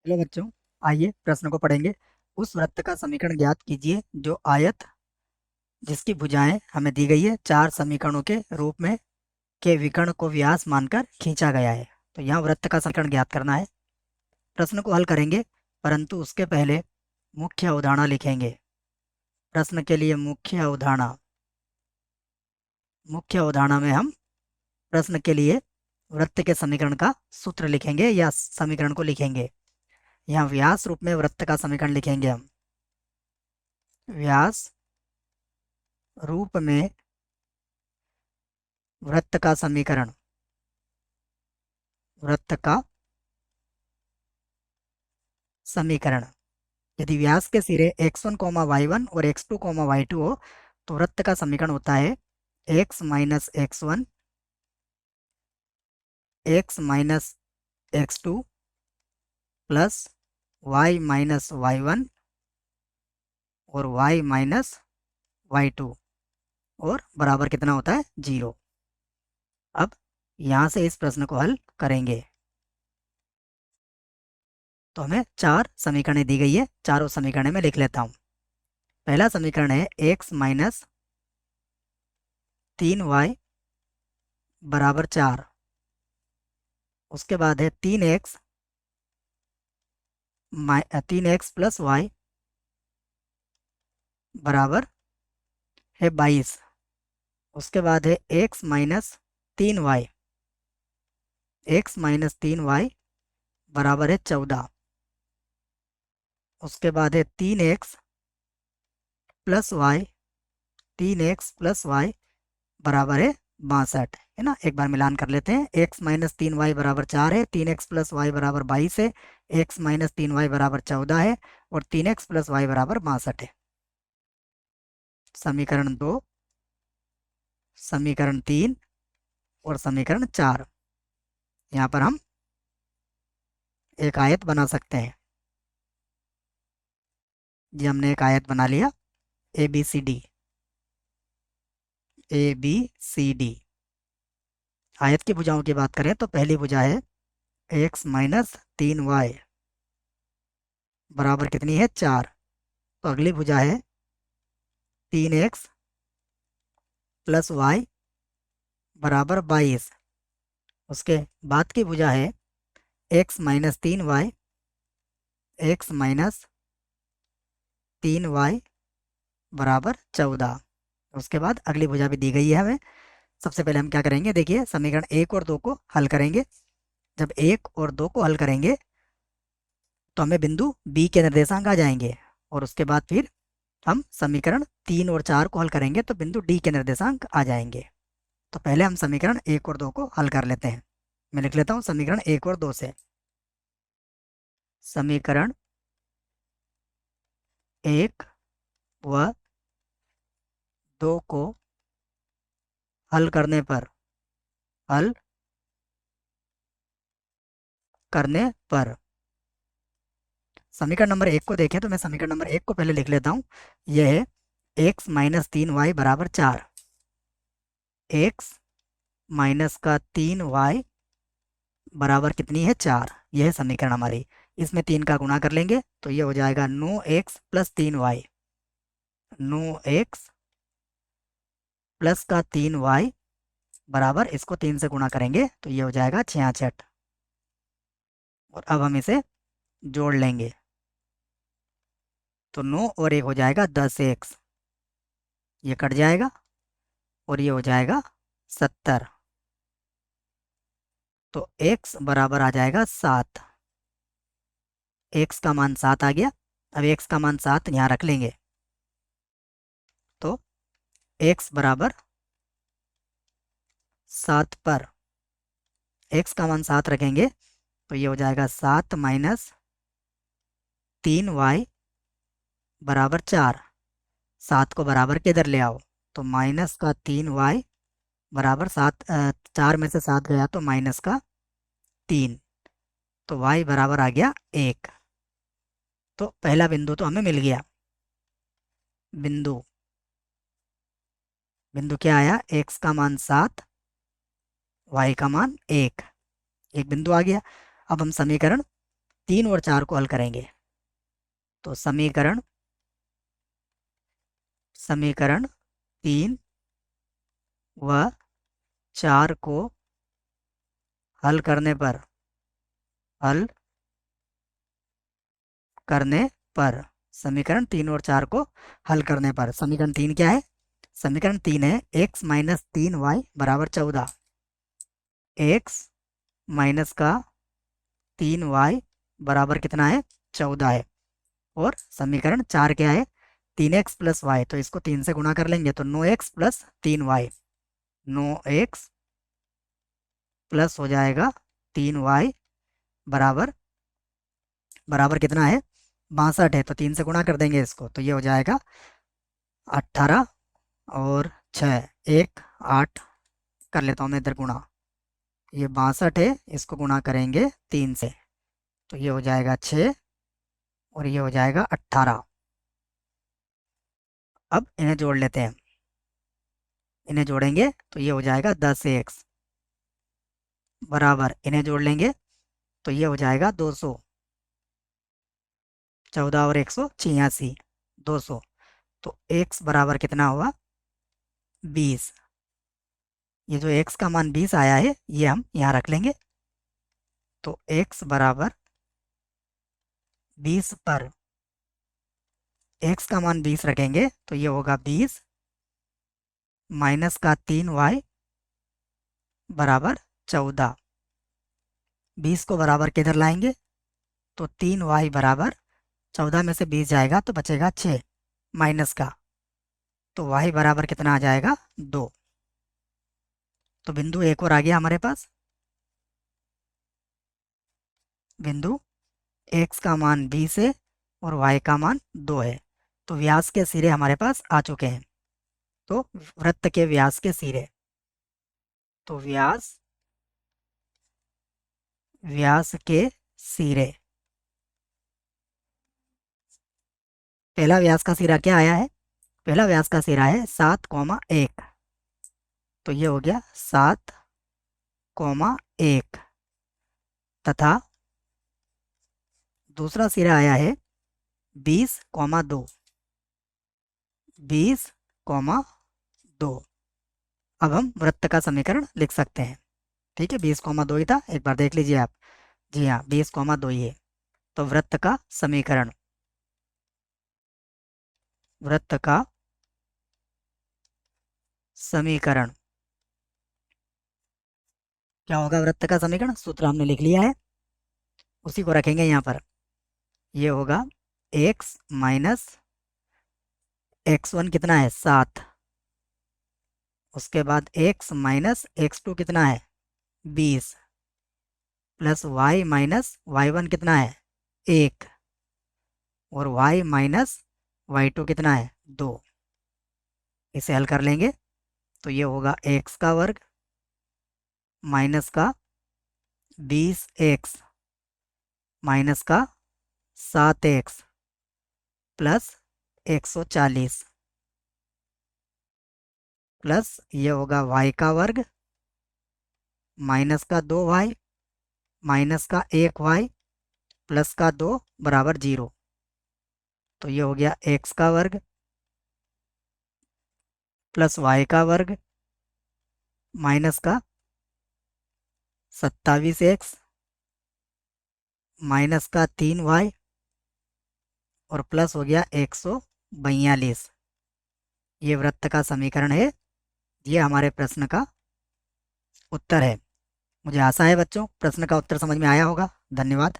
Hello बच्चों, आइए प्रश्न को पढ़ेंगे। उस वृत्त का समीकरण ज्ञात कीजिए जो आयत जिसकी भुजाएं हमें दी गई है चार समीकरणों के रूप में के विकर्ण को व्यास मानकर खींचा गया है। तो यहाँ वृत्त का समीकरण ज्ञात करना है। प्रश्न को हल करेंगे, परंतु उसके पहले मुख्य अवधारणा लिखेंगे। प्रश्न के लिए मुख्य अवधारणा में हम प्रश्न के लिए वृत्त के समीकरण का सूत्र लिखेंगे या समीकरण को लिखेंगे। यहाँ व्यास रूप में वृत्त का समीकरण लिखेंगे हम। व्यास रूप में वृत्त का समीकरण, वृत्त का समीकरण। यदि व्यास के सिरे x1 y1 और x2 y2 हो तो वृत्त का समीकरण होता है x minus x1 x minus x2 plus y minus y1 और y माइनस y2 और बराबर कितना होता है 0। अब यहाँ से इस प्रश्न को हल करेंगे तो हमें चार समीकरणें दी गई है। चारों समीकरण में लिख लेता हूँ। पहला समीकरण है x माइनस 3y बराबर 4। उसके बाद है 3x प्लस वाई बराबर है 22। उसके बाद है x माइनस 3y बराबर है 14। उसके बाद है 3x प्लस y बराबर है 62, है ना। एक बार मिलान कर लेते हैं। x माइनस 3y बराबर 4 है, 3x प्लस वाई बराबर 22 है, x माइनस 3y बराबर 14 है और 3x प्लस वाई बराबर 62 है। समीकरण 2, समीकरण 3 और समीकरण 4। यहाँ पर हम एक आयत बना सकते हैं। ये हमने एक आयत बना लिया A B C D. A B C D आयत की भुजाओं की बात करें तो पहली भुजा है x माइनस 3y बराबर कितनी है 4। तो अगली भुजा है 3x प्लस वाई बराबर 22। उसके बाद की भुजा है x minus 3y, x minus 3y बराबर 14। उसके बाद अगली भुजा भी दी गई है हमें। सबसे पहले हम क्या करेंगे, देखिए समीकरण 1 और 2 को हल करेंगे। जब 1 और 2 को हल करेंगे तो हमें बिंदु B के निर्देशांक आ जाएंगे और उसके बाद फिर हम समीकरण 3 और 4 को हल करेंगे तो बिंदु D के निर्देशांक आ जाएंगे। तो पहले हम समीकरण 1 और 2 को हल कर लेते हैं। मैं लिख लेता हूँ समीकरण 1 और 2 से। समीकरण 1 व 2 को हल करने पर समीकरण नंबर 1 को देखें तो मैं समीकरण नंबर 1 को पहले लिख लेता हूँ। यह है x माइनस 3y बराबर 4। x माइनस का 3y बराबर कितनी है 4। यह है समीकरण हमारी। इसमें 3 का गुणा कर लेंगे तो ये हो जाएगा 9x plus 3y। 9x plus का 3y बराबर, इसको 3 से गुणा करेंगे तो ये हो जाएगा 66। और अब हम इसे जोड़ लेंगे तो 9 और 1 हो जाएगा 10x। ये कट जाएगा और ये हो जाएगा 70। तो x बराबर आ जाएगा 7। x का मान 7 आ गया। अब x का मान 7 यहाँ रख लेंगे तो x बराबर 7 पर x का मान 7 रखेंगे तो ये हो जाएगा 7 माइनस 3y बराबर 4। 7 को बराबर के इधर ले आओ तो माइनस का 3y बराबर 7। 4 में से 7 गया तो माइनस का 3। तो y बराबर आ गया 1। तो पहला बिंदु तो हमें मिल गया। बिंदु बिंदु क्या आया, x का मान 7, y का मान 1। एक बिंदु आ गया। अब हम समीकरण 3 और 4 को हल करेंगे तो समीकरण समीकरण 3 व 4 को हल करने पर हल करने पर समीकरण 3 और 4 को हल करने पर समीकरण 3 क्या है? समीकरण 3 है x माइनस 3y बराबर 14। x माइनस का 3y बराबर कितना है? 14 है। और समीकरण 4 क्या है? 3x प्लस वाई, तो इसको 3 से गुणा कर लेंगे तो 9x plus 3y, 9x plus हो जाएगा 3y बराबर बराबर कितना है? 62 है। तो 3 से गुणा कर देंगे इसको तो ये हो जाएगा 18 और 6 1 8 कर लेता हूँ मैं इधर गुणा। ये 62 है, इसको गुणा करेंगे 3 से तो ये हो जाएगा 6 और ये हो जाएगा 18। अब इन्हें जोड़ लेते हैं, इन्हें जोड़ेंगे तो ये हो जाएगा 10x बराबर, इन्हें जोड़ लेंगे तो ये हो जाएगा 200, 14 और 186 200। तो x बराबर कितना हुआ? 20। ये जो x का मान 20 आया है ये हम यहाँ रख लेंगे तो x बराबर 20 पर x का मान 20 रखेंगे तो ये होगा 20 माइनस का 3y बराबर 14। 20 को बराबर किधर लाएंगे तो 3y बराबर 14 में से 20 जाएगा तो बचेगा 6 माइनस का, तो y बराबर कितना आ जाएगा? 2। तो बिंदु एक और आ गया हमारे पास। बिंदु x का मान 20 है और y का मान 2 है। तो व्यास के सिरे हमारे पास आ चुके हैं। तो वृत्त के व्यास के सिरे, तो व्यास व्यास के सिरे, पहला व्यास का सिरा क्या आया है? पहला व्यास का सिरा है 7,1, तो ये हो गया 7,1 तथा दूसरा सिरा आया है 20,2, 20,2। अब हम वृत्त का समीकरण लिख सकते हैं। ठीक है, 20,2 ही था, एक बार देख लीजिए आप। जी हाँ, 20,2 ही है। तो वृत्त का समीकरण, वृत्त का समीकरण क्या होगा? वृत्त का समीकरण सूत्र हमने लिख लिया है, उसी को रखेंगे यहाँ पर। ये होगा x माइनस x1 कितना है? 7, उसके बाद x माइनस x2 कितना है? 20 प्लस y माइनस y1 कितना है? 1 और y माइनस y2 कितना है? 2। इसे हल कर लेंगे तो ये होगा x का वर्ग माइनस का 20x माइनस का 7x प्लस 140 प्लस ये होगा y का वर्ग माइनस का 2y माइनस का 1y प्लस का 2 बराबर 0। तो ये हो गया x का वर्ग प्लस y का वर्ग माइनस का 27x माइनस का 3y और प्लस हो गया 142। ये वृत्त का समीकरण है, ये हमारे प्रश्न का उत्तर है। मुझे आशा है बच्चों प्रश्न का उत्तर समझ में आया होगा। धन्यवाद।